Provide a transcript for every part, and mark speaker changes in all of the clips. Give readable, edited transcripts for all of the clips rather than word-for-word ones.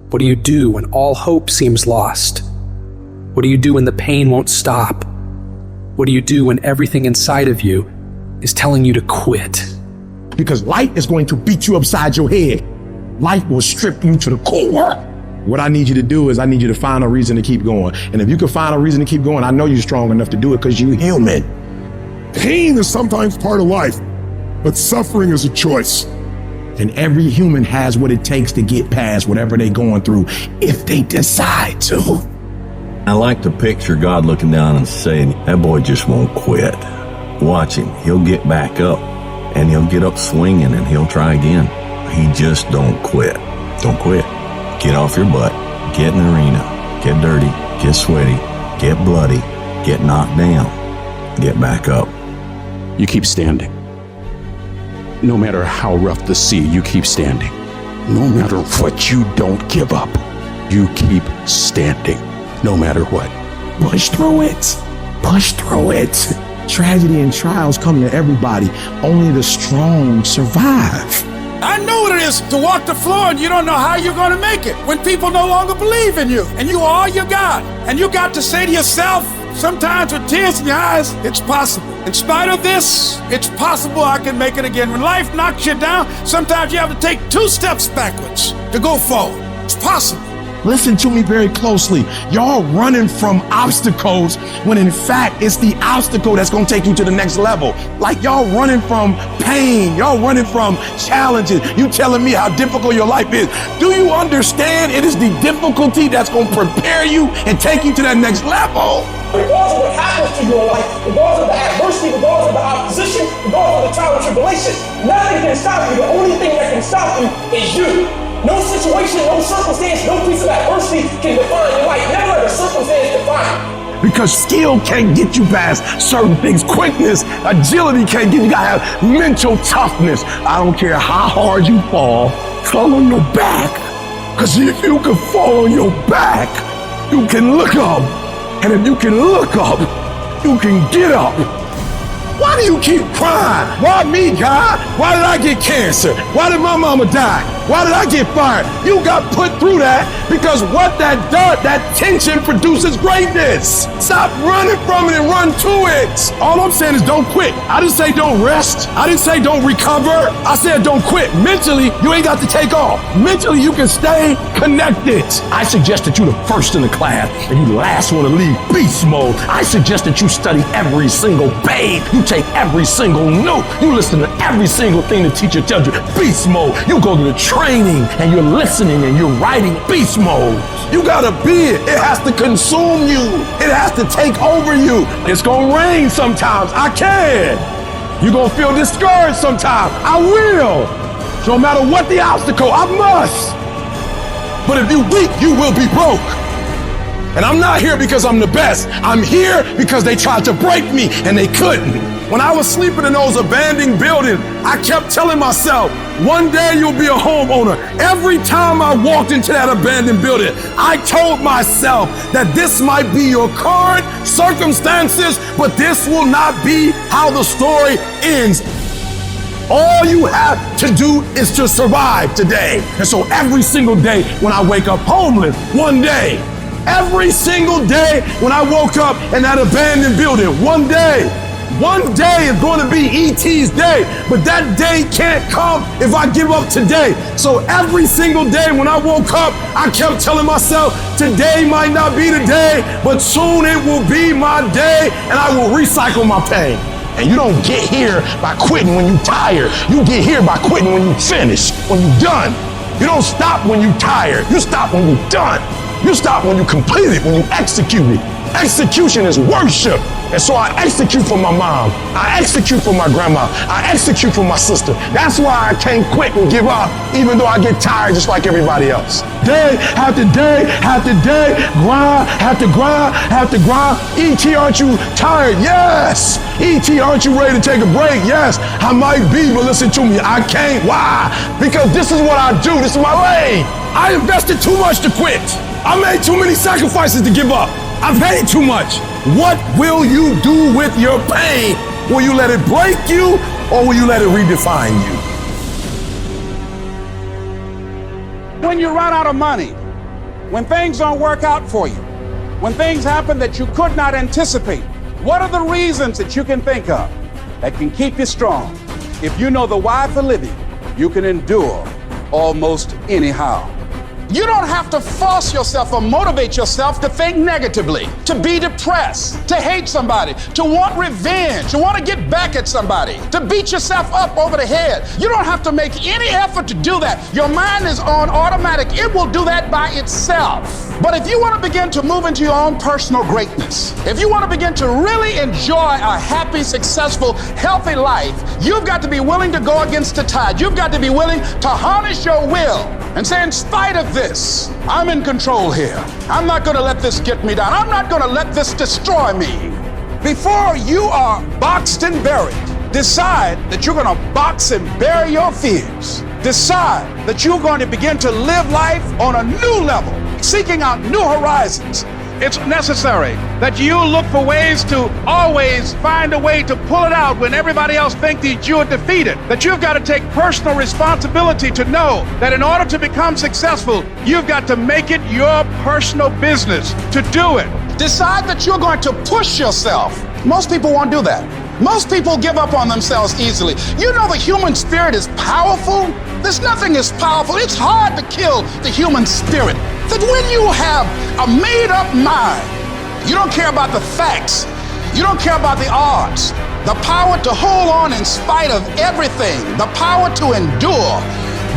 Speaker 1: What do you do when all hope seems lost? What do you do when the pain won't stop? What do you do when everything inside of you is telling you to quit?
Speaker 2: Because life is going to beat you upside your head. Life will strip you to the core. What I need you to do is I need you to find a reason to keep going. And if you can find a reason to keep going, I know you're strong enough to do it because you're human.
Speaker 3: Pain is sometimes part of life, but suffering is a choice.
Speaker 2: And every human has what it takes to get past whatever they're going through if they decide to.
Speaker 4: I like to picture God looking down and saying, that boy just won't quit. Watch him. He'll get back up, and he'll get up swinging, and he'll try again. He just don't quit. Don't quit. Get off your butt. Get in the arena. Get dirty. Get sweaty. Get bloody. Get knocked down. Get back up.
Speaker 5: You keep standing. No matter how rough the sea, you keep standing. No matter what, you don't give up. You keep standing, no matter what.
Speaker 2: Push through it. Push through it. Tragedy and trials come to everybody. Only the strong survive.
Speaker 6: I know what it is to walk the floor and you don't know how you're going to make it. When people no longer believe in you and you are all you got. And you got to say to yourself, sometimes with tears in your eyes, it's possible. In spite of this, it's possible I can make it again. When life knocks you down, sometimes you have to take 2 steps backwards to go forward. It's possible.
Speaker 2: Listen to me very closely. Y'all running from obstacles when in fact it's the obstacle that's gonna take you to the next level. Like y'all running from pain, y'all running from challenges. You telling me how difficult your life is. Do you understand it is the difficulty that's gonna prepare you and take you to that next level?
Speaker 7: Regardless of what happens to you in life, regardless of the adversity, regardless of the opposition, regardless of the trial and tribulation, nothing can stop you. The only thing that can stop you is you. No situation, no circumstance, no piece of adversity can define your life. Never let a circumstance define you.
Speaker 2: Because skill can't get you past certain things. Quickness, agility can't get you. You gotta have mental toughness. I don't care how hard you fall on your back. Because if you can fall on your back, you can look up. And if you can look up, you can get up. Why do you keep crying? Why me, God? Why did I get cancer? Why did my mama die? Why did I get fired? You got put through that because what that does, that tension produces greatness. Stop running from it and run to it. All I'm saying is don't quit. I didn't say don't rest. I didn't say don't recover. I said don't quit. Mentally, you ain't got to take off. Mentally, you can stay connected. I suggest that you the first in the class and you the last one to leave beast mode. I suggest that you study every single page. You take every single note. You listen to every single thing the teacher tells you. Beast mode. You go to the training and you're listening and you're writing beast mode. You gotta be it. It has to consume you. It has to take over you. It's gonna rain sometimes. I can. You're gonna feel discouraged sometimes. I will. So no matter what the obstacle, I must. But if you're weak, you will be broke. And I'm not here because I'm the best. I'm here because they tried to break me and they couldn't. When I was sleeping in those abandoned buildings, I kept telling myself, one day you'll be a homeowner. Every time I walked into that abandoned building, I told myself that this might be your current circumstances, but this will not be how the story ends. All you have to do is to survive today. And so every single day when I wake up homeless, one day, every single day when I woke up in that abandoned building, one day is going to be E.T.'s day, but that day can't come if I give up today. So every single day when I woke up, I kept telling myself, today might not be the day, but soon it will be my day and I will recycle my pain. And you don't get here by quitting when you're tired. You get here by quitting when you finish, when you're done. You don't stop when you're tired. You stop when you're done. You stop when you complete it, when you execute it. Execution is worship. And so I execute for my mom. I execute for my grandma. I execute for my sister. That's why I can't quit and give up, even though I get tired just like everybody else. Day after day after day, grind, have to grind, have to grind. E.T., aren't you tired? Yes. E.T., aren't you ready to take a break? Yes. I might be, but listen to me, I can't. Why? Because this is what I do. This is my lane. I invested too much to quit. I made too many sacrifices to give up. I paid too much. What will you do with your pain? Will you let it break you or will you let it redefine you?
Speaker 6: When you run out of money, When things don't work out for you, when things happen that you could not anticipate, what are the reasons that you can think of that can keep you strong? If you know the why for living, you can endure almost anyhow. You don't have to force yourself or motivate yourself to think negatively, to be depressed, to hate somebody, to want revenge, to want to get back at somebody, to beat yourself up over the head. You don't have to make any effort to do that. Your mind is on automatic. It will do that by itself. But if you want to begin to move into your own personal greatness, if you want to begin to really enjoy a happy, successful, healthy life, you've got to be willing to go against the tide. You've got to be willing to harness your will and say, in spite of this, I'm in control here. I'm not going to let this get me down. I'm not going to let this destroy me. Before you are boxed and buried, decide that you're going to box and bury your fears. Decide that you're going to begin to live life on a new level, seeking out new horizons. It's necessary that you look for ways to always find a way to pull it out when everybody else thinks that you are defeated. That you've got to take personal responsibility to know that in order to become successful, you've got to make it your personal business to do it. Decide that you're going to push yourself. Most people won't do that. Most people give up on themselves easily. You know the human spirit is powerful. There's nothing as powerful. It's hard to kill the human spirit. That when you have a made-up mind, you don't care about the facts. You don't care about the odds. The power to hold on in spite of everything. The power to endure.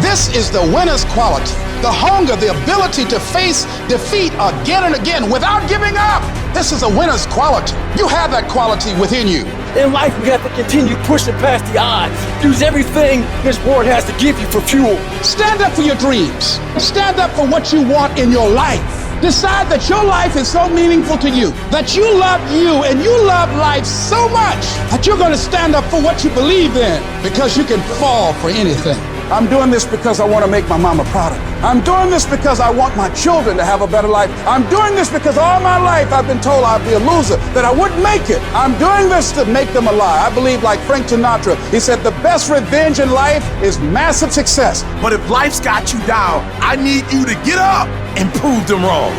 Speaker 6: This is the winner's quality. The hunger, the ability to face defeat again and again without giving up. This is a winner's quality. You have that quality within you.
Speaker 8: In life, we have to continue pushing past the odds. Use everything this world has to give you for fuel.
Speaker 6: Stand up for your dreams. Stand up for what you want in your life. Decide that your life is so meaningful to you, that you love you and you love life so much that you're going to stand up for what you believe in, because you can fall for anything. I'm doing this because I want to make my mama proud of me. I'm doing this because I want my children to have a better life. I'm doing this because all my life I've been told I'd be a loser, that I wouldn't make it. I'm doing this to make them a lie. I believe, like Frank Sinatra, he said, the best revenge in life is massive success.
Speaker 2: But if life's got you down, I need you to get up and prove them wrong.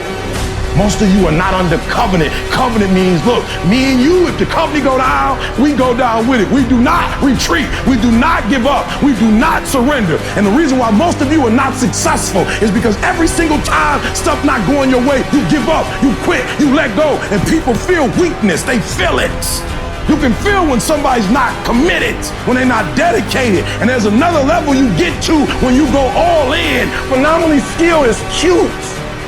Speaker 2: Most of you are not under covenant. Covenant means, look, me and you, if the company go down, we go down with it. We do not retreat. We do not give up. We do not surrender. And the reason why most of you are not successful is because every single time stuff not going your way, you give up, you quit, you let go, and people feel weakness. They feel it. You can feel when somebody's not committed, when they're not dedicated. And there's another level you get to when you go all in. Phenomenally skilled is cute,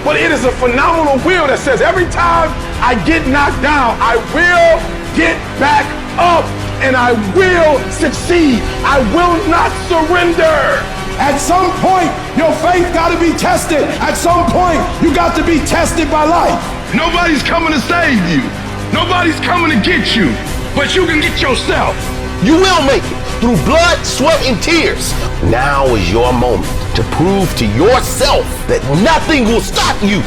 Speaker 2: but it is a phenomenal will that says every time I get knocked down, I will get back up and I will succeed. I will not surrender. At some point, your faith got to be tested. At some point, you got to be tested by life. Nobody's coming to save you. Nobody's coming to get you, but you can get yourself.
Speaker 9: You will make it through blood, sweat, and tears. Now is your moment to prove to yourself that nothing will stop you.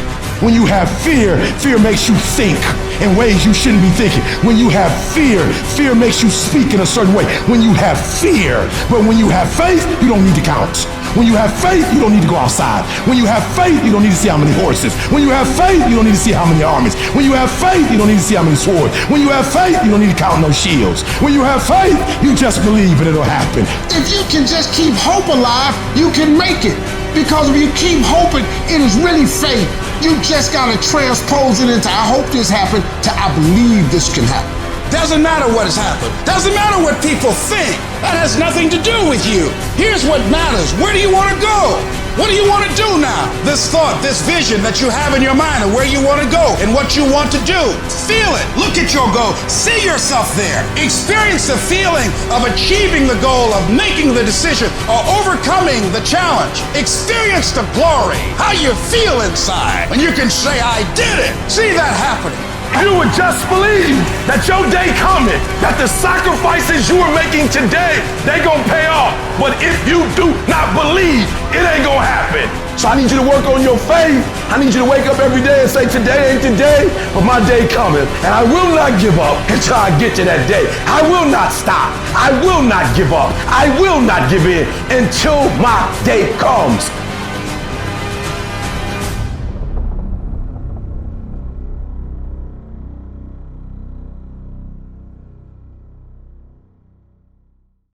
Speaker 2: When you have fear, fear makes you think in ways you shouldn't be thinking. When you have fear, fear makes you speak in a certain way. When you have fear, but when you have faith, you don't need to count. When you have faith, you don't need to go outside. When you have faith, you don't need to see how many horses. When you have faith, you don't need to see how many armies. When you have faith, you don't need to see how many swords. When you have faith, you don't need to count no shields. When you have faith, you just believe and it'll happen.
Speaker 10: If you can just keep hope alive, you can make it. Because if you keep hoping, it is really faith. You just gotta transpose it into I hope this happened to I believe this can happen.
Speaker 6: Doesn't matter what has happened. Doesn't matter what people think. That has nothing to do with you. Here's what matters. Where do you want to go? What do you want to do now? This thought, this vision that you have in your mind of where you want to go and what you want to do. Feel it. Look at your goal. See yourself there. Experience the feeling of achieving the goal, of making the decision, or overcoming the challenge. Experience the glory, how you feel inside when you can say, I did it. See that happening.
Speaker 2: You would just believe that your day coming, that the sacrifices you are making today, they gonna pay off. But if you do not believe, it ain't gonna happen. So I need you to work on your faith. I need you to wake up every day and say, today ain't today, but my day coming. And I will not give up until I get to that day. I will not stop. I will not give up. I will not give in until my day comes.